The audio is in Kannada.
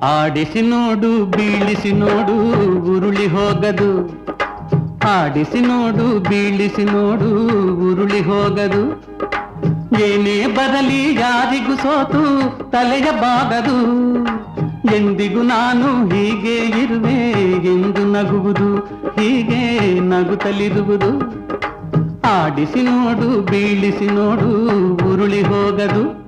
ಆಡಿಸಿ ನೋಡು ಬೀಳಿಸಿ ನೋಡು ಉರುಳಿ ಹೋಗದು. ಆಡಿಸಿ ನೋಡು ಬೀಳಿಸಿ ನೋಡು ಉರುಳಿ ಹೋಗದು. ಏನೇ ಬರಲಿ ಯಾರಿಗೂ ಸೋತು ತಲೆಯ ಬಾಗದು. ಎಂದಿಗೂ ನಾನು ಹೀಗೆ ಇರುವೆ ಎಂದು ನಗುವುದು, ಹೀಗೆ ನಗುತ್ತಲಿರುವುದು. ಆಡಿಸಿ ನೋಡು ಬೀಳಿಸಿ ನೋಡು ಉರುಳಿ ಹೋಗದು.